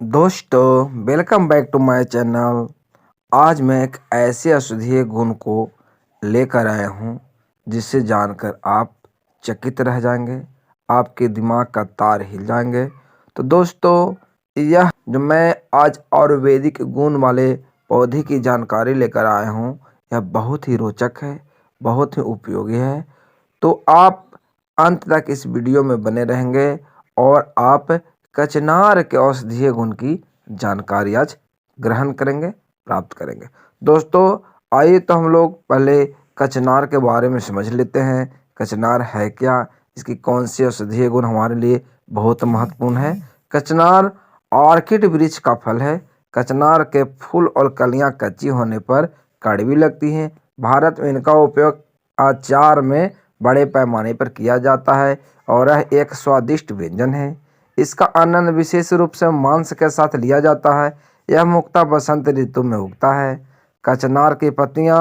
दोस्तों, welcome back to my channel. आज मैं एक ऐसे औषधीय गुण को लेकर आया हूँ जिसे जानकर आप चकित रह जाएंगे, आपके दिमाग का तार हिल जाएंगे। तो दोस्तों, यह जो मैं आज आयुर्वेदिक गुण वाले पौधे की जानकारी लेकर आया हूँ, यह बहुत ही रोचक है, बहुत ही उपयोगी है। तो आप अंत तक इस वीडियो में बने रहेंगे और आप कचनार के औषधीय गुण की जानकारी आज ग्रहण करेंगे, प्राप्त करेंगे। दोस्तों, आइए तो हम लोग पहले कचनार के बारे में समझ लेते हैं। कचनार है क्या, इसकी कौन सी औषधीय गुण हमारे लिए बहुत महत्वपूर्ण है। कचनार ऑर्किड वृक्ष का फल है। कचनार के फूल और कलियां कच्ची होने पर कड़वी लगती हैं। भारत में इनका उपयोग अचार में बड़े पैमाने पर किया जाता है और यह एक स्वादिष्ट व्यंजन है। इसका आनंद विशेष रूप से मांस के साथ लिया जाता है। यह मुख्यतः बसंत ऋतु में उगता है। कचनार की पत्तियां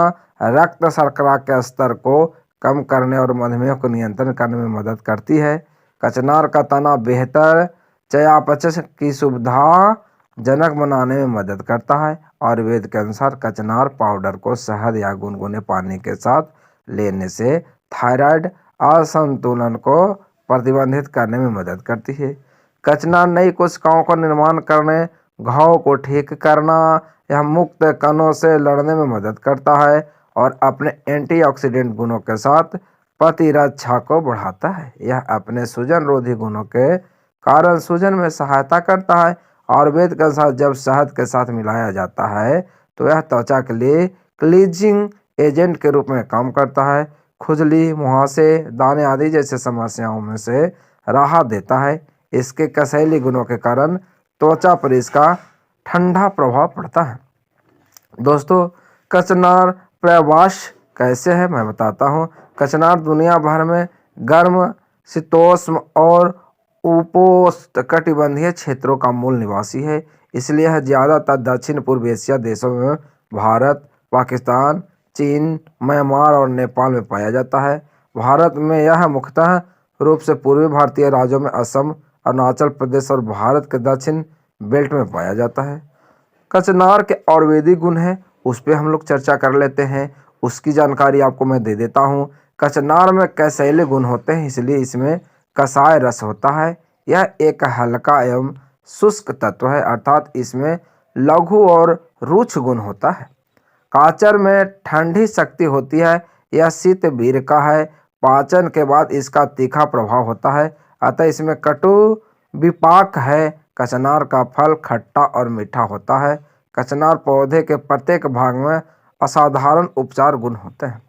रक्त शर्करा के स्तर को कम करने और मधुमेह को नियंत्रण करने में मदद करती है। कचनार का तना बेहतर चयापचय की सुविधा जनक बनाने में मदद करता है। आयुर्वेद के अनुसार कचनार पाउडर को शहद या गुनगुने पानी के साथ लेने से थायराइड असंतुलन को प्रतिबंधित करने में मदद करती है। कचनार नई कोशिकाओं का निर्माण करने, घाव को ठीक करना या मुक्त कणों से लड़ने में मदद करता है और अपने एंटीऑक्सीडेंट गुणों के साथ प्रतिरक्षा को बढ़ाता है। यह अपने सूजन रोधी गुणों के कारण सूजन में सहायता करता है। आयुर्वेद के अनुसार जब शहद के साथ मिलाया जाता है तो यह त्वचा के लिए क्लीजिंग एजेंट के रूप में काम करता है। खुजली, मुहासे, दाने आदि जैसे समस्याओं में से राहत देता है। इसके कसैली गुणों के कारण त्वचा पर इसका ठंडा प्रभाव पड़ता है। दोस्तों, कचनार प्रवास कैसे है मैं बताता हूँ। कचनार दुनिया भर में गर्म, शीतोष्ण और उपोष्णकटिबंधीय क्षेत्रों का मूल निवासी है। इसलिए यह ज़्यादातर दक्षिण पूर्व एशिया देशों में भारत, पाकिस्तान, चीन, म्यांमार और नेपाल में पाया जाता है। भारत में यह मुख्यतः रूप से पूर्वी भारतीय राज्यों में असम, अरुणाचल प्रदेश और भारत के दक्षिण बेल्ट में पाया जाता है। कचनार के आयुर्वेदिक गुण हैं, उस पर हम लोग चर्चा कर लेते हैं। उसकी जानकारी आपको मैं दे देता हूँ। कचनार में कसैले गुण होते हैं, इसलिए इसमें कसाय रस होता है। यह एक हल्का एवं शुष्क तत्व है, अर्थात इसमें लघु और रुक्ष गुण होता है। काचर में ठंडी शक्ति होती है। यह शीत वीर का है। पाचन के बाद इसका तीखा प्रभाव होता है, अतः इसमें कटु विपाक है। कचनार का फल खट्टा और मीठा होता है। कचनार पौधे के प्रत्येक भाग में असाधारण उपचार गुण होते हैं।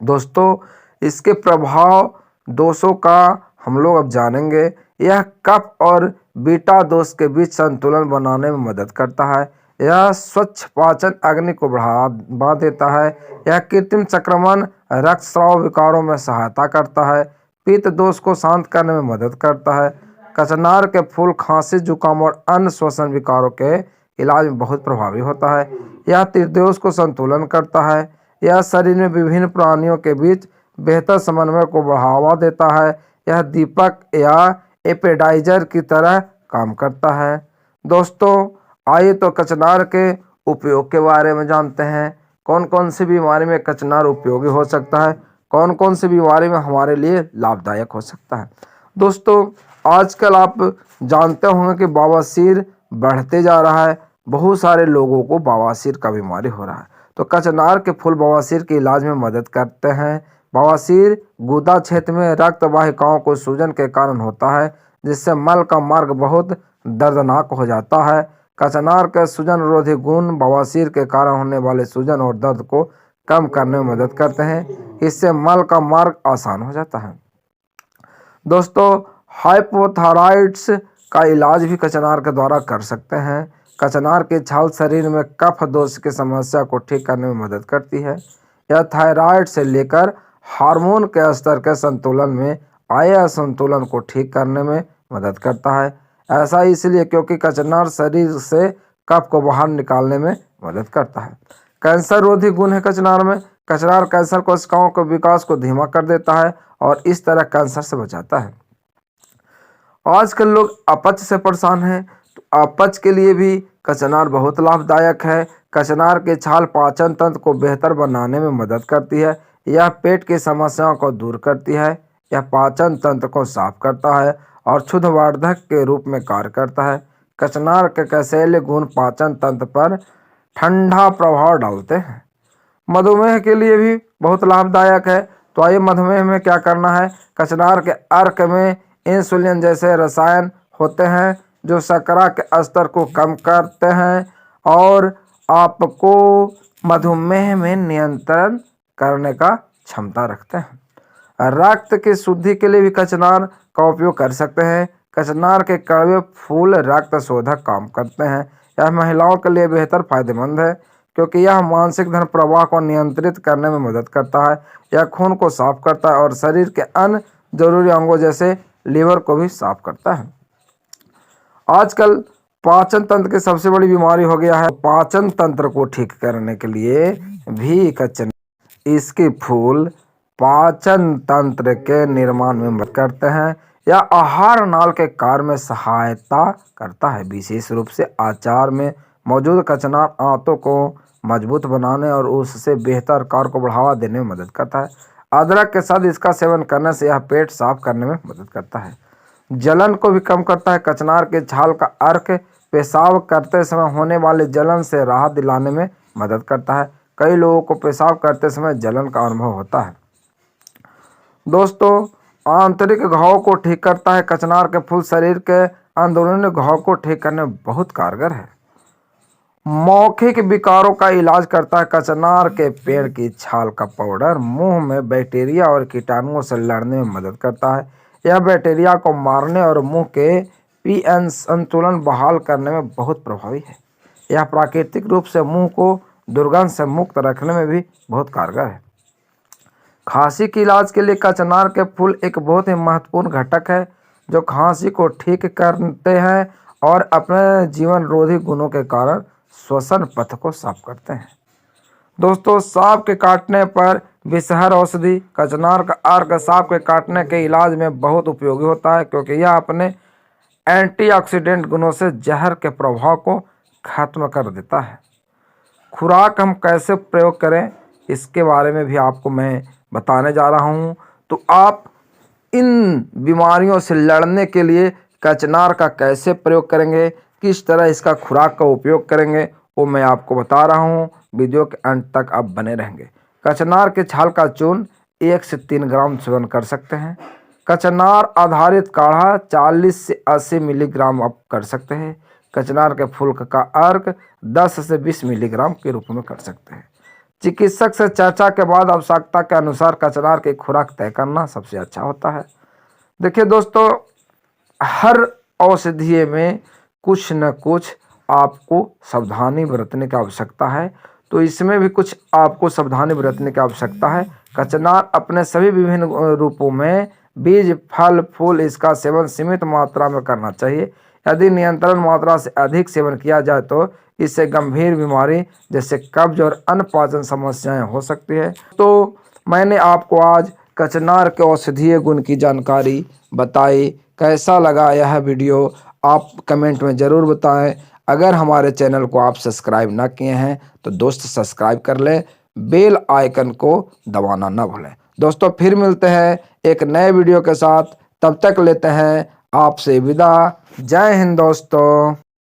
दोस्तों, इसके प्रभाव दोषों का हम लोग अब जानेंगे। यह कफ और बीटा दोष के बीच संतुलन बनाने में मदद करता है। यह स्वच्छ पाचन अग्नि को बढ़ावा देता है। यह कृत्रिम संक्रमण रक्तस्राव विकारों में सहायता करता है। पित्त दोष को शांत करने में मदद करता है। कचनार के फूल खांसी, जुकाम और अन्य श्वसन विकारों के इलाज में बहुत प्रभावी होता है। यह त्रिदोष को संतुलन करता है। यह शरीर में विभिन्न प्राणियों के बीच बेहतर समन्वय को बढ़ावा देता है। यह दीपक या एपेडाइजर की तरह काम करता है। दोस्तों, आइए तो कचनार के उपयोग के बारे में जानते हैं। कौन कौन सी बीमारी में कचनार उपयोगी हो सकता है, कौन कौन सी बीमारी में हमारे लिए लाभदायक हो सकता है। दोस्तों, आजकल आप जानते होंगे कि बवासीर बढ़ते जा रहा है। बहुत सारे लोगों को बवासीर का बीमारी हो रहा है, तो कचनार के फूल बवासीर के इलाज में मदद करते हैं। बवासीर गुदा क्षेत्र में रक्त वाहिकाओं को सूजन के कारण होता है, जिससे मल का मार्ग बहुत दर्दनाक हो जाता है। कचनार के सूजन रोधी गुण बवासीर के कारण होने वाले सूजन और दर्द को कम करने में मदद करते हैं। इससे मल का मार्ग आसान हो जाता है। दोस्तों, हाइपोथायराइड्स का इलाज भी कचनार के द्वारा कर सकते हैं। कचनार की छाल शरीर में कफ दोष की समस्या को ठीक करने में मदद करती है। यह थायराइड से लेकर हार्मोन के स्तर के संतुलन में आए असंतुलन को ठीक करने में मदद करता है। ऐसा इसलिए क्योंकि कचनार शरीर से कफ को बाहर निकालने में मदद करता है। कैंसर रोधी गुण है कचनार में। कचनार कैंसर कोशिकाओं के विकास को धीमा कर देता है और इस तरह कैंसर से बचाता है। आजकल लोग अपच से परेशान हैं, तो अपच के लिए भी कचनार बहुत लाभदायक है। कचनार की छाल पाचन तंत्र को बेहतर बनाने में मदद करती है। यह पेट की समस्याओं को दूर करती है। यह पाचन तंत्र को साफ करता है और क्षुधवर्धक के रूप में कार्य करता है। कचनार के कसैले गुण पाचन तंत्र पर ठंडा प्रभाव डालते हैं। मधुमेह के लिए भी बहुत लाभदायक है। तो आइए मधुमेह में क्या करना है। कचनार के अर्क में इंसुलिन जैसे रसायन होते हैं जो शर्करा के स्तर को कम करते हैं और आपको मधुमेह में नियंत्रण करने का क्षमता रखते हैं। रक्त की शुद्धि के लिए भी कचनार का उपयोग कर सकते हैं। कचनार के कड़वे फूल रक्त शोधक काम करते हैं। यह महिलाओं के लिए बेहतर फायदेमंद है क्योंकि यह मानसिक धन प्रवाह को नियंत्रित करने में मदद करता है। यह खून को साफ करता है और शरीर के अन्य जरूरी अंगों जैसे लीवर को भी साफ करता है। आजकल पाचन तंत्र की सबसे बड़ी बीमारी हो गया है। पाचन तंत्र को ठीक करने के लिए भी कचनार इसके फूल पाचन तंत्र के निर्माण में मदद करते हैं। यह आहार नाल के कार्य में सहायता करता है। विशेष रूप से अचार में मौजूद कचनार आंतों को मजबूत बनाने और उससे बेहतर कार्य को बढ़ावा देने में मदद करता है। अदरक के साथ इसका सेवन करने से यह पेट साफ करने में मदद करता है। जलन को भी कम करता है। कचनार के छाल का अर्क पेशाब करते समय होने वाले जलन से राहत दिलाने में मदद करता है। कई लोगों को पेशाब करते समय जलन का अनुभव होता है। दोस्तों, आंतरिक घाव को ठीक करता है। कचनार के फूल शरीर के अंदरूनी घाव को ठीक करने में बहुत कारगर है। मौखिक विकारों का इलाज करता है। कचनार के पेड़ की छाल का पाउडर मुंह में बैक्टीरिया और कीटाणुओं से लड़ने में मदद करता है। यह बैक्टीरिया को मारने और मुंह के पीएच संतुलन बहाल करने में बहुत प्रभावी है। यह प्राकृतिक रूप से मुंह को दुर्गंध से मुक्त रखने में भी बहुत कारगर है। खांसी के इलाज के लिए कचनार के फूल एक बहुत ही महत्वपूर्ण घटक है जो खांसी को ठीक करते हैं और अपने जीवन रोधी गुणों के कारण श्वसन पथ को साफ करते हैं। दोस्तों, सांप के काटने पर विषहर औषधि कचनार का अर्क सांप के काटने के इलाज में बहुत उपयोगी होता है क्योंकि यह अपने एंटीऑक्सीडेंट गुणों से जहर के प्रभाव को खत्म कर देता है। खुराक हम कैसे प्रयोग करें इसके बारे में भी आपको मैं बताने जा रहा हूं। तो आप इन बीमारियों से लड़ने के लिए कचनार का कैसे प्रयोग करेंगे, किस तरह इसका खुराक का उपयोग करेंगे, वो मैं आपको बता रहा हूं। वीडियो के अंत तक आप बने रहेंगे। कचनार के छाल का चूर्ण 1 से 3 ग्राम सेवन कर सकते हैं। कचनार आधारित काढ़ा 40 से 80 मिलीग्राम आप कर सकते हैं। कचनार के फूल का अर्क 10 से 20 मिलीग्राम के रूप में कर सकते हैं। चिकित्सक से चर्चा के बाद आवश्यकता के अनुसार कचनार की खुराक तय करना सबसे अच्छा होता है। देखिए दोस्तों, हर औषधि में कुछ न कुछ आपको सावधानी बरतने की आवश्यकता है, तो इसमें भी कुछ आपको सावधानी बरतने की आवश्यकता है। कचनार अपने सभी विभिन्न रूपों में बीज, फल, फूल, इसका सेवन सीमित मात्रा में करना चाहिए। यदि नियंत्रण मात्रा से अधिक सेवन किया जाए तो इससे गंभीर बीमारी जैसे कब्ज और अन्य पाचन समस्याएं हो सकती है। तो मैंने आपको आज कचनार के औषधीय गुण की जानकारी बताई। कैसा लगा यह वीडियो आप कमेंट में ज़रूर बताएं। अगर हमारे चैनल को आप सब्सक्राइब ना किए हैं तो दोस्त सब्सक्राइब कर लें, बेल आइकन को दबाना ना भूलें। दोस्तों, फिर मिलते हैं एक नए वीडियो के साथ। तब तक लेते हैं आपसे विदा। जय हिंद दोस्तों।